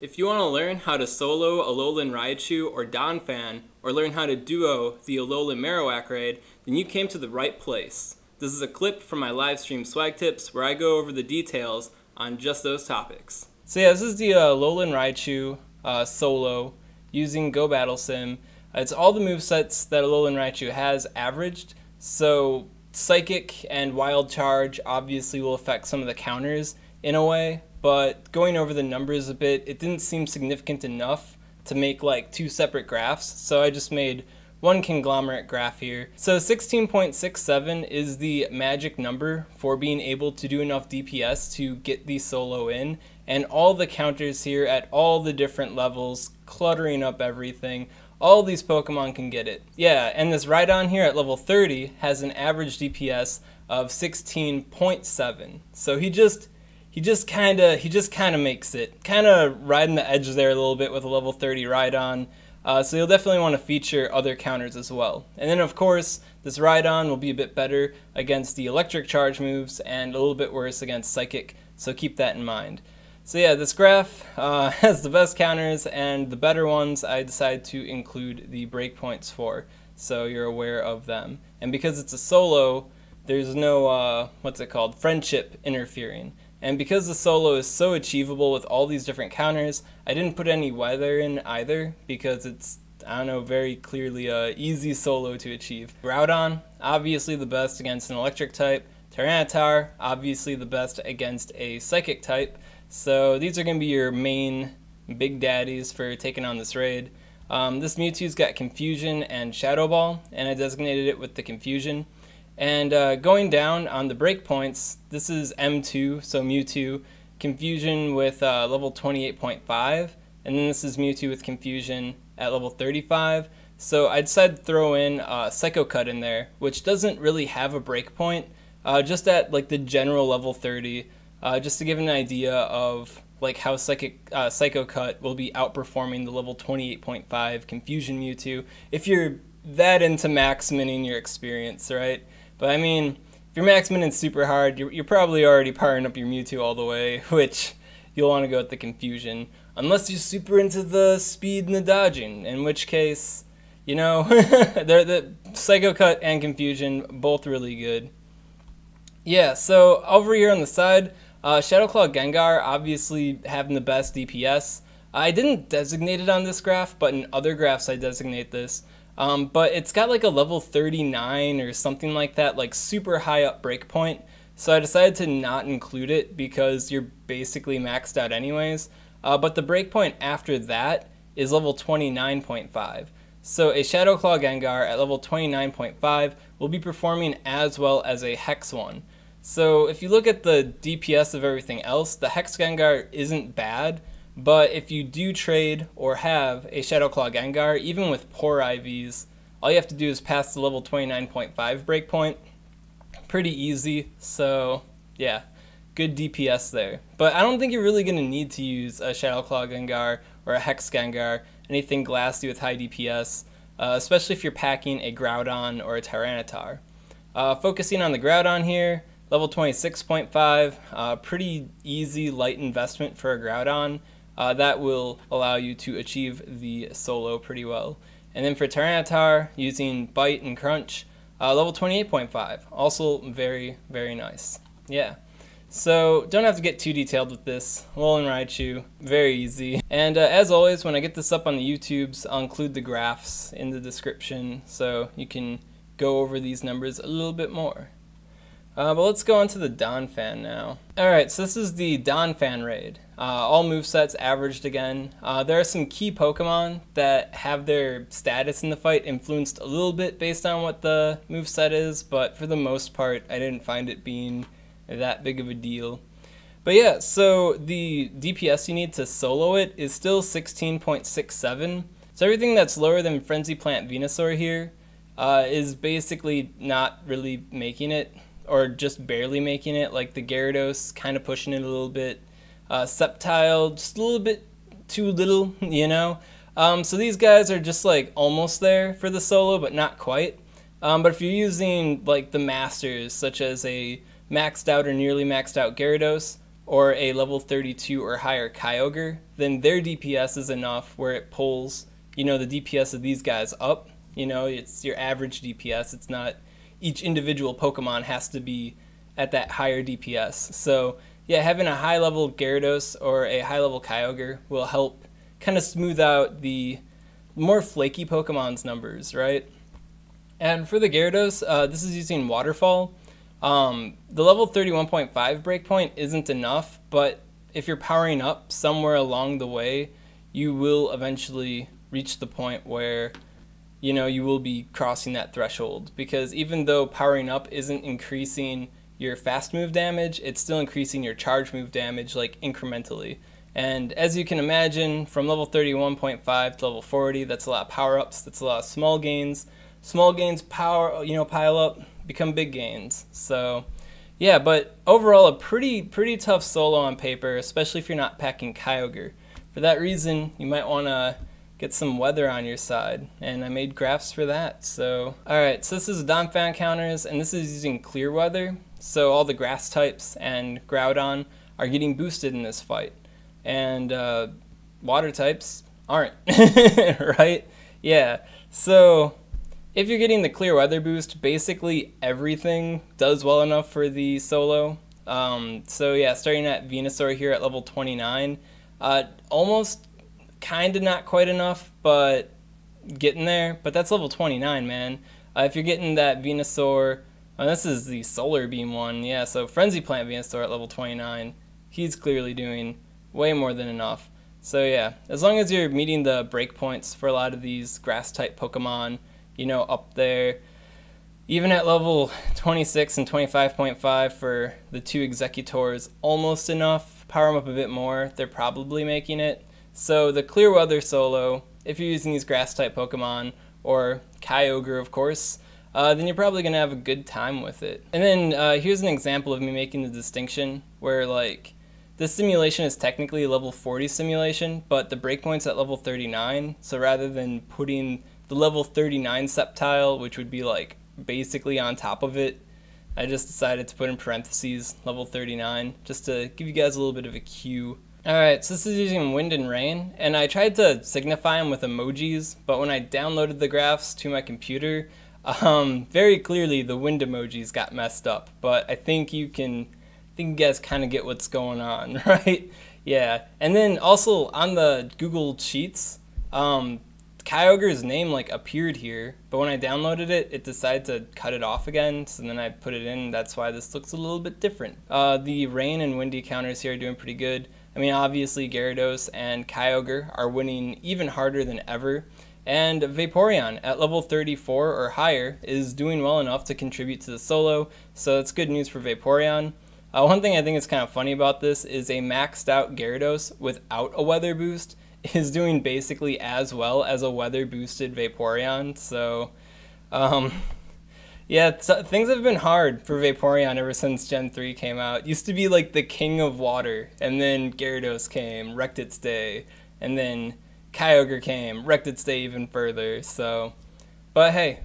If you want to learn how to solo Alolan Raichu or Donphan, or learn how to duo the Alolan Marowak raid, then you came to the right place. This is a clip from my livestream SwagTips where I go over the details on just those topics. So yeah, this is the Alolan Raichu solo using Go Battle Sim. It's all the movesets that Alolan Raichu has averaged, so Psychic and Wild Charge obviously will affect some of the counters in a way, but going over the numbers a bit, it didn't seem significant enough to make like two separate graphs, so I just made one conglomerate graph here. So 16.67 is the magic number for being able to do enough DPS to get the solo in, and all the counters here at all the different levels, cluttering up everything, all these Pokemon can get it. Yeah, and this Rhydon here at level 30 has an average DPS of 16.7, so he just kind of makes it, kind of riding the edge there a little bit with a level 30 Rhydon. So you'll definitely want to feature other counters as well. And then of course, this Rhydon will be a bit better against the electric charge moves and a little bit worse against psychic, so keep that in mind. So yeah, this graph has the best counters, and the better ones I decided to include the breakpoints for, so you're aware of them. And because it's a solo, there's no, friendship interfering. And because the solo is so achievable with all these different counters, I didn't put any weather in either because it's, I don't know, very clearly a easy solo to achieve. Groudon, obviously the best against an electric type. Tyranitar, obviously the best against a psychic type. So these are going to be your main big daddies for taking on this raid. This Mewtwo's got Confusion and Shadow Ball, and I designated it with the Confusion. And going down on the breakpoints, this is M2, so Mewtwo, Confusion with level 28.5, and then this is Mewtwo with Confusion at level 35. So I decided to throw in Psycho Cut in there, which doesn't really have a breakpoint, just at like the general level 30, just to give an idea of like how Psycho Cut will be outperforming the level 28.5 Confusion Mewtwo if you're that into max mining your experience, right? But I mean, if you're max mining super hard, you're probably already powering up your Mewtwo all the way, which you'll want to go with the Confusion. Unless you're super into the speed and the dodging, in which case, you know, they're the Psycho Cut and Confusion, both really good. Yeah, so over here on the side, Shadow Claw Gengar obviously having the best DPS. I didn't designate it on this graph, but in other graphs I designate this. But it's got like a level 39 or something like that, like super high up breakpoint. So I decided to not include it because you're basically maxed out anyways. But the breakpoint after that is level 29.5. So a Shadow Claw Gengar at level 29.5 will be performing as well as a Hex one. So if you look at the DPS of everything else, the Hex Gengar isn't bad. But if you do trade or have a Shadow Claw Gengar, even with poor IVs, all you have to do is pass the level 29.5 breakpoint. Pretty easy, so yeah, good DPS there. But I don't think you're really going to need to use a Shadow Claw Gengar or a Hex Gengar, anything glassy with high DPS, especially if you're packing a Groudon or a Tyranitar. Focusing on the Groudon here, level 26.5, pretty easy, light investment for a Groudon. That will allow you to achieve the solo pretty well. And then for Tyranitar, using Bite and Crunch, level 28.5, also very, very nice. Yeah, so don't have to get too detailed with this. Alolan Raichu, very easy. And as always, when I get this up on the YouTubes, I'll include the graphs in the description so you can go over these numbers a little bit more. But let's go on to the Donphan now. Alright, so this is the Donphan raid. All movesets averaged again. There are some key Pokemon that have their status in the fight influenced a little bit based on what the moveset is, but for the most part, I didn't find it being that big of a deal. But yeah, so the DPS you need to solo it is still 16.67. So everything that's lower than Frenzy Plant Venusaur here is basically not really making it, or just barely making it, like the Gyarados kind of pushing it a little bit. Sceptile, just a little bit too little, you know? So these guys are just like almost there for the solo, but not quite. But if you're using like the masters, such as a maxed out or nearly maxed out Gyarados, or a level 32 or higher Kyogre, then their DPS is enough where it pulls, the DPS of these guys up. It's your average DPS. It's not each individual Pokemon has to be at that higher DPS. So yeah, having a high level Gyarados or a high level Kyogre will help kind of smooth out the more flaky Pokemon's numbers, right? And for the Gyarados, this is using Waterfall. The level 31.5 breakpoint isn't enough, but if you're powering up somewhere along the way, you will eventually reach the point where you will be crossing that threshold, because even though powering up isn't increasing your fast move damage, it's still increasing your charge move damage like incrementally. And as you can imagine, from level 31.5 to level 40, that's a lot of power-ups, that's a lot of small gains. Small gains pile up, become big gains. So yeah, but overall a pretty tough solo on paper, especially if you're not packing Kyogre. For that reason, you might want to get some weather on your side, and I made graphs for that. So alright, so this is Donphan Counters, and this is using clear weather, so all the grass types and Groudon are getting boosted in this fight, and water types aren't. Right? Yeah, so if you're getting the clear weather boost, basically everything does well enough for the solo. So yeah, starting at Venusaur here at level 29, almost kind of not quite enough, but getting there. But that's level 29, man. If you're getting that Venusaur, this is the Solar Beam one, yeah, so Frenzy Plant Venusaur at level 29, he's clearly doing way more than enough. So yeah, as long as you're meeting the breakpoints for a lot of these grass-type Pokemon, up there, even at level 26 and 25.5 for the two Executors, almost enough. Power them up a bit more, they're probably making it. So the clear weather solo, if you're using these grass-type Pokemon, or Kyogre of course, then you're probably going to have a good time with it. And then here's an example of me making the distinction where this simulation is technically a level 40 simulation, but the breakpoint's at level 39, so rather than putting the level 39 Sceptile, which would be basically on top of it, I just decided to put in parentheses level 39, just to give you guys a little bit of a cue. Alright, so this is using Wind and Rain, and I tried to signify them with emojis, but when I downloaded the graphs to my computer, very clearly the wind emojis got messed up, but I think you guys kind of get what's going on, right? Yeah, and then also on the Google Sheets, Kyogre's name appeared here, but when I downloaded it, it decided to cut it off again, so then I put it in. That's why this looks a little bit different. The rain and windy counters here are doing pretty good. I mean, obviously Gyarados and Kyogre are winning even harder than ever, and Vaporeon at level 34 or higher is doing well enough to contribute to the solo, so that's good news for Vaporeon. One thing I think is kind of funny about this is a maxed out Gyarados without a weather boost is doing basically as well as a weather boosted Vaporeon. So yeah, things have been hard for Vaporeon ever since Gen 3 came out. It used to be the king of water, and then Gyarados came, wrecked its day, and then Kyogre came, wrecked its day even further. So but hey,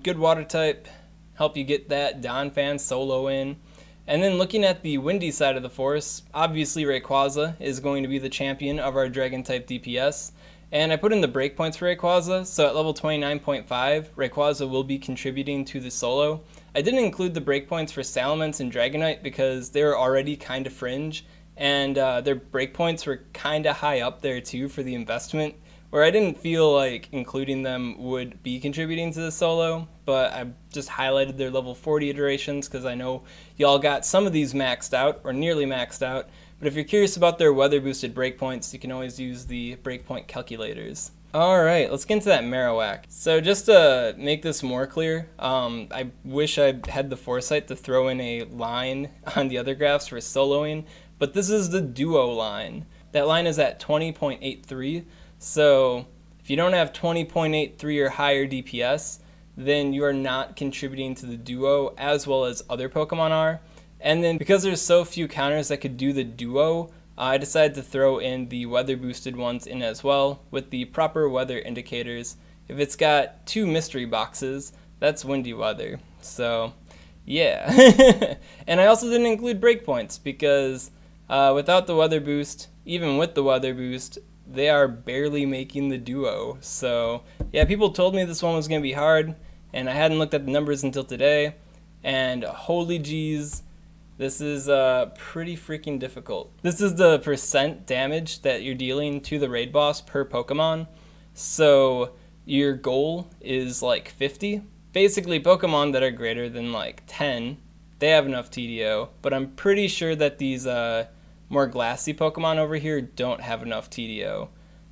good water type, help you get that Donphan solo in. And then looking at the windy side of the force, obviously Rayquaza is going to be the champion of our Dragon-type DPS. And I put in the breakpoints for Rayquaza, so at level 29.5, Rayquaza will be contributing to the solo. I didn't include the breakpoints for Salamence and Dragonite because they were already kind of fringe, and their breakpoints were kind of high up there too for the investment, where I didn't feel like including them would be contributing to the solo, but I just highlighted their level 40 iterations because I know y'all got some of these maxed out, or nearly maxed out, but if you're curious about their weather boosted breakpoints, you can always use the breakpoint calculators. Alright, let's get into that Marowak. So just to make this more clear, I wish I had the foresight to throw in a line on the other graphs for soloing, but this is the duo line. That line is at 20.83. So if you don't have 20.83 or higher DPS, then you are not contributing to the duo as well as other Pokemon are. And then because there's so few counters that could do the duo, I decided to throw in the weather boosted ones in as well with the proper weather indicators. If it's got 2 mystery boxes, that's windy weather. So yeah. And I also didn't include breakpoints because Without the weather boost, even with the weather boost, they are barely making the duo. So yeah, people told me this one was going to be hard, and I hadn't looked at the numbers until today, and holy jeez, this is pretty freaking difficult. This is the percent damage that you're dealing to the raid boss per Pokemon. So your goal is like 50. Basically, Pokemon that are greater than like 10, they have enough TDO, but I'm pretty sure that these more glassy Pokemon over here don't have enough TDO.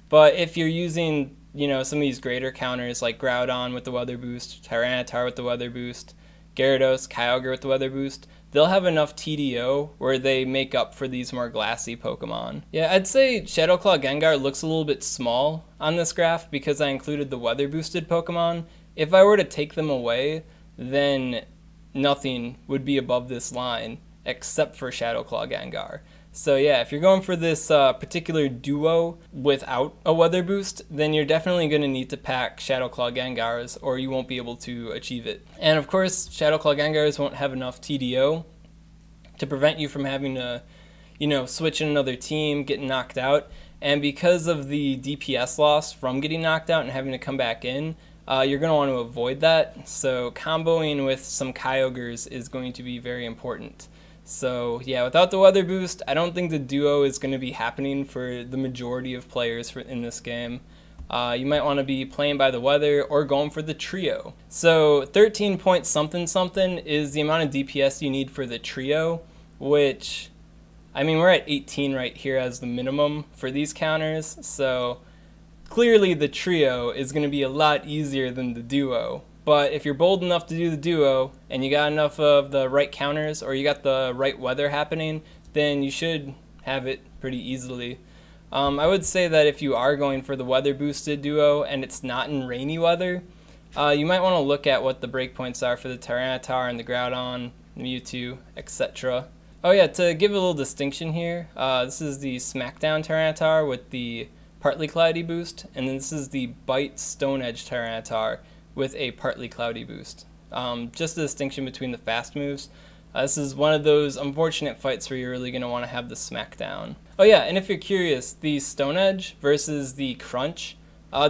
But if you're using, you know, some of these greater counters like Groudon with the weather boost, Tyranitar with the weather boost, Gyarados, Kyogre with the weather boost, they'll have enough TDO where they make up for these more glassy Pokemon. Yeah, I'd say Shadow Claw Gengar looks a little bit small on this graph because I included the weather boosted Pokemon. If I were to take them away, then nothing would be above this line except for Shadow Claw Gengar. So yeah, if you're going for this particular duo without a weather boost, then you're definitely going to need to pack Shadow Claw Gengars or you won't be able to achieve it. And of course, Shadow Claw Gengars won't have enough TDO to prevent you from having to, you know, switch in another team, getting knocked out. And because of the DPS loss from getting knocked out and having to come back in, you're going to want to avoid that. So comboing with some Kyogres is going to be very important. So yeah, without the weather boost, I don't think the duo is going to be happening for the majority of players in this game. You might want to be playing by the weather or going for the trio. So 13 point something something is the amount of DPS you need for the trio, which, I mean, we're at 18 right here as the minimum for these counters. So clearly the trio is going to be a lot easier than the duo. But if you're bold enough to do the duo and you got enough of the right counters or you got the right weather happening, then you should have it pretty easily. I would say that if you are going for the weather boosted duo and it's not in rainy weather, you might want to look at what the breakpoints are for the Tyranitar and the Groudon, Mewtwo, etc. Oh yeah, to give a little distinction here, this is the Smackdown Tyranitar with the partly cloudy boost, and then this is the Bite Stone Edge Tyranitar with a partly cloudy boost. Just the distinction between the fast moves. This is one of those unfortunate fights where you're really going to want to have the Smackdown. Oh yeah, and if you're curious, the Stone Edge versus the Crunch,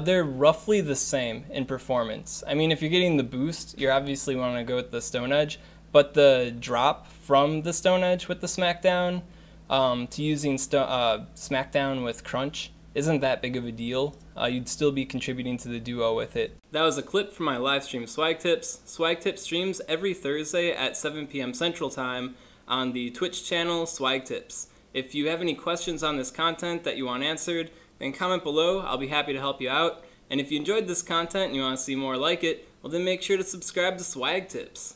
they're roughly the same in performance. I mean, if you're getting the boost, you're obviously want to go with the Stone Edge, but the drop from the Stone Edge with the Smackdown to using Smackdown with Crunch isn't that big of a deal. You'd still be contributing to the duo with it. That was a clip from my live stream SwagTips. SwagTips streams every Thursday at 7 p.m. Central Time on the Twitch channel SwagTips. If you have any questions on this content that you want answered, then comment below. I'll be happy to help you out. And if you enjoyed this content and you want to see more like it, well then make sure to subscribe to SwagTips.